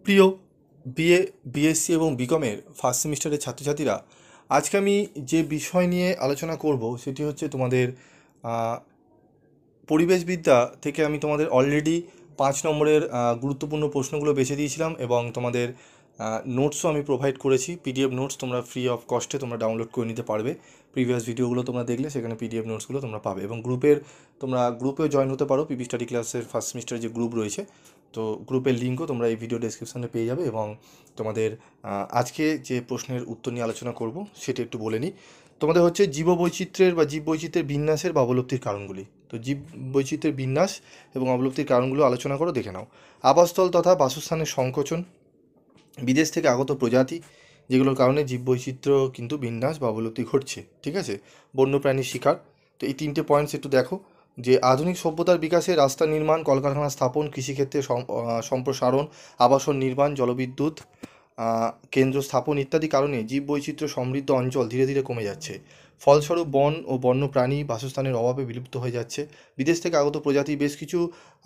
প্রিয় BA BSc এবং বিকমের first সেমিস্টারের ছাত্রছাত্রীরা, আজকে আমি যে বিষয় নিয়ে আলোচনা করব সেটি হচ্ছে তোমাদের পরিবেশবিদ্যা থেকে আমি তোমাদের অলরেডি 5 নম্বরের গুরুত্বপূর্ণ প্রশ্নগুলো বেছে দিয়েছিলাম এবং তোমাদের নোটসও আমি প্রোভাইড করেছি। পিডিএফ নোটস তোমরা ফ্রি অফ কস্টে তোমরা ডাউনলোড করে নিতে পারবে। প্রিভিয়াস ভিডিওগুলো তোমরা দেখলে সেখানে পিডিএফ নোটসগুলো তোমরা পাবে এবং তোমরা গ্রুপেও জয়েন হতে পারো। পিপি স্টাডি ক্লাসের ফার্স্ট সেমিস্টারের যে গ্রুপ রয়েছে, তো গ্রুপের লিঙ্কও তোমরা এই ভিডিও ডেসক্রিপশানে পেয়ে যাবে। এবং তোমাদের আজকে যে প্রশ্নের উত্তর নিয়ে আলোচনা করব সেটা একটু বলে নিই। তোমাদের হচ্ছে জীববৈচিত্র্যের বিন্যাসের বা অবলুপ্তির কারণগুলি। তো জীববৈচিত্র্যের বিন্যাস এবং অবলুপ্তির কারণগুলো আলোচনা করো, দেখে নাও। আবাসস্থল তথা বাসস্থানের সংকোচন, বিদেশ থেকে আগত প্রজাতি যেগুলোর কারণে জীববৈচিত্র্য কিন্তু বিন্যাস বা অবলুপ্তি ঘটছে, ঠিক আছে। বন্যপ্রাণী শিকার। তো এই 3টে পয়েন্টস একটু দেখো, যে আধুনিক সভ্যতার বিকাশে রাস্তা নির্মাণ, কলকারখানা স্থাপন, কৃষিক্ষেত্রে সম্প্রসারণ, আবাসন নির্মাণ, জলবিদ্যুৎ কেন্দ্র স্থাপন ইত্যাদি কারণে জীববৈচিত্র্য সমৃদ্ধ অঞ্চল ধীরে ধীরে কমে যাচ্ছে। ফলস্বরূপ বন ও বন্যপ্রাণী বাসস্থানের অভাবে বিলুপ্ত হয়ে যাচ্ছে। বিদেশ থেকে আগত প্রজাতি, বেশ কিছু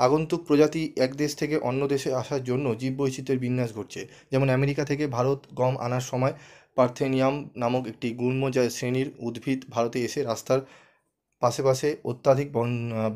আগন্তুক প্রজাতি এক দেশ থেকে অন্য দেশে আসার জন্য জীববৈচিত্র্যের বিন্যাস ঘটছে। যেমন আমেরিকা থেকে ভারত গম আনার সময় পার্থেনিয়াম নামক একটি গুল্মজাত শ্রেণীর উদ্ভিদ ভারতে এসে রাস্তার পাশে পাশে অত্যাধিক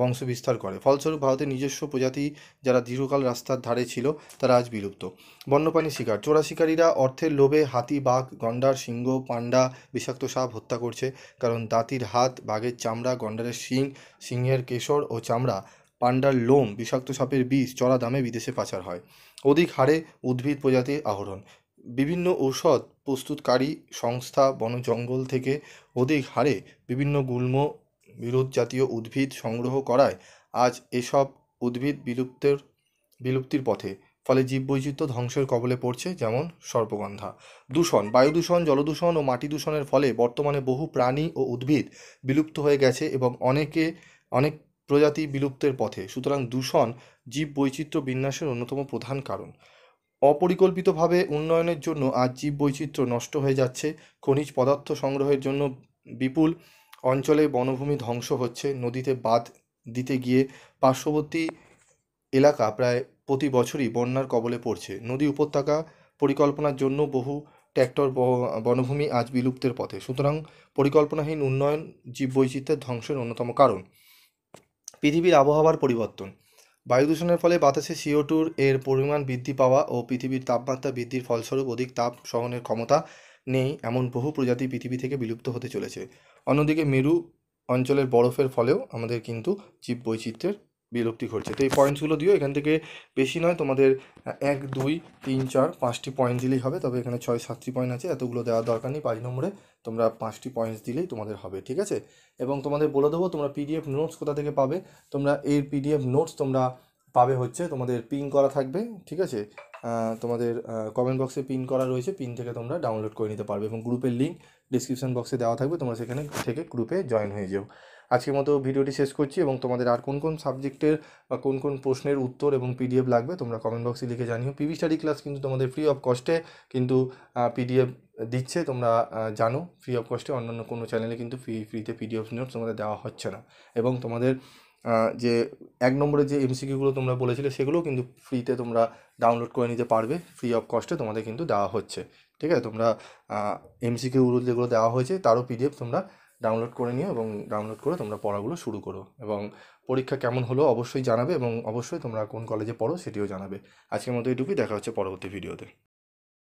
বংশবিস্তার করে। ফলস্বরূপ ভারতের নিজস্ব প্রজাতি যারা দীর্ঘকাল রাস্তার ধারে ছিল তারা আজ বিলুপ্ত। বন্যপ্রাণী শিকার, চোরা শিকারীরা অর্থের লোভে হাতি, বাঘ, গন্ডার, সিংহ, পান্ডা, বিষাক্ত সাপ হত্যা করছে। কারণ দাঁতির হাত, বাঘের চামড়া, গন্ডারের শিং, সিংহের কেশর ও চামড়া, পান্ডার লোম, বিষাক্ত সাপের বিষ চড়া দামে বিদেশে পাচার হয়। অধিক হারে উদ্ভিদ প্রজাতির আহরণ, বিভিন্ন ঔষধ প্রস্তুতকারী সংস্থা বন জঙ্গল থেকে অধিক হারে বিভিন্ন গুল্ম বিরোধ জাতীয় উদ্ভিদ সংগ্রহ করায় আজ এসব উদ্ভিদ বিলুপ্তির পথে। ফলে জীববৈচিত্র্য ধ্বংসের কবলে পড়ছে, যেমন সর্পগন্ধা। দূষণ, বায়ু দূষণ, জলদূষণ ও মাটি দূষণের ফলে বর্তমানে বহু প্রাণী ও উদ্ভিদ বিলুপ্ত হয়ে গেছে এবং অনেক প্রজাতি বিলুপ্তের পথে। সুতরাং দূষণ জীববৈচিত্র্য বিন্যাসের অন্যতম প্রধান কারণ। অপরিকল্পিতভাবে উন্নয়নের জন্য আজ জীববৈচিত্র্য নষ্ট হয়ে যাচ্ছে। খনিজ পদার্থ সংগ্রহের জন্য বিপুল অঞ্চলে বনভূমি ধ্বংস হচ্ছে। নদীতে বাঁধ দিতে গিয়ে পার্শ্ববর্তী এলাকা প্রায় প্রতি বছরই বন্যার কবলে পড়ছে। নদী উপত্যকা পরিকল্পনার জন্য বহু ট্র্যাক্টর বনভূমি আজ বিলুপ্তের পথে। সুতরাং পরিকল্পনাহীন উন্নয়ন জীববৈচিত্র্যের ধ্বংসের অন্যতম কারণ। পৃথিবীর আবহাওয়ার পরিবর্তন, বায়ু দূষণের ফলে বাতাসে CO2 এর পরিমাণ বৃদ্ধি পাওয়া ও পৃথিবীর তাপমাত্রা বৃদ্ধির ফলস্বরূপ অধিক তাপ সহনের ক্ষমতা নেই এমন বহু প্রজাতি পৃথিবী থেকে বিলুপ্ত হতে চলেছে। অন্যদিকে মেরু অঞ্চলের বরফের ফলেও আমাদের কিন্তু জীববৈচিত্র্যের বিলুপ্তি ঘটছে। তো এই পয়েন্টসগুলো দিও, এখান থেকে বেশি নয়, তোমাদের 1, 2, 3, 4, 5টি পয়েন্ট দিলেই হবে। তবে এখানে 6-7টি পয়েন্ট আছে, এতগুলো দেওয়ার দরকার নেই। 5 নম্বরে তোমরা 5টি পয়েন্টস দিলেই তোমাদের হবে, ঠিক আছে। এবং তোমাদের বলে দেবো তোমরা পিডিএফ নোটস কোথা থেকে পাবে। তোমরা এর পিডিএফ নোটস তোমরা পাবে হচ্ছে তোমাদের পিন করা থাকবে, ঠিক আছে। তোমাদের কমেন্ট বক্সে পিন করা রয়েছে, পিন থেকে তোমরা ডাউনলোড করে নিতে পারবে এবং গ্রুপের লিঙ্ক ডিসক্রিপশন বক্সে দেওয়া থাকবে, তোমরা সেখানে থেকে গ্রুপে জয়েন হয়ে যাও। আজকের মতো ভিডিওটি শেষ করছি এবং তোমাদের আর কোন কোন সাবজেক্টের বা কোন কোন প্রশ্নের উত্তর এবং পিডিএফ লাগবে তোমরা কমেন্ট বক্সে লিখে জানিও। পিভি স্টাডি ক্লাস কিন্তু তোমাদের ফ্রি অফ কস্টে কিন্তু পিডিএফ দিচ্ছে, তোমরা জানো। ফ্রি অফ কস্টে অন্যান্য কোনো চ্যানেলে কিন্তু ফ্রিতে পিডিএফ নোটস তোমাদের দেওয়া হচ্ছে না। এবং তোমাদের যে 1 নম্বরের যে এমসিকিউগুলো তোমরা বলেছিলে সেগুলোও কিন্তু ফ্রিতে তোমরা ডাউনলোড করে নিতে পারবে, ফ্রি অফ কস্টে তোমাদের কিন্তু দেওয়া হচ্ছে, ঠিক আছে। তোমরা এমসিকিউগুলো যেগুলো দেওয়া হয়েছে তারও পিডিএফ তোমরা ডাউনলোড করে নিও এবং ডাউনলোড করে তোমরা পড়াগুলো শুরু করো। এবং পরীক্ষা কেমন হলো অবশ্যই জানাবে এবং অবশ্যই তোমরা কোন কলেজে পড়ো সেটিও জানাবে। আজকের মতো এইটুকুই, দেখা হচ্ছে পরবর্তী ভিডিওতে।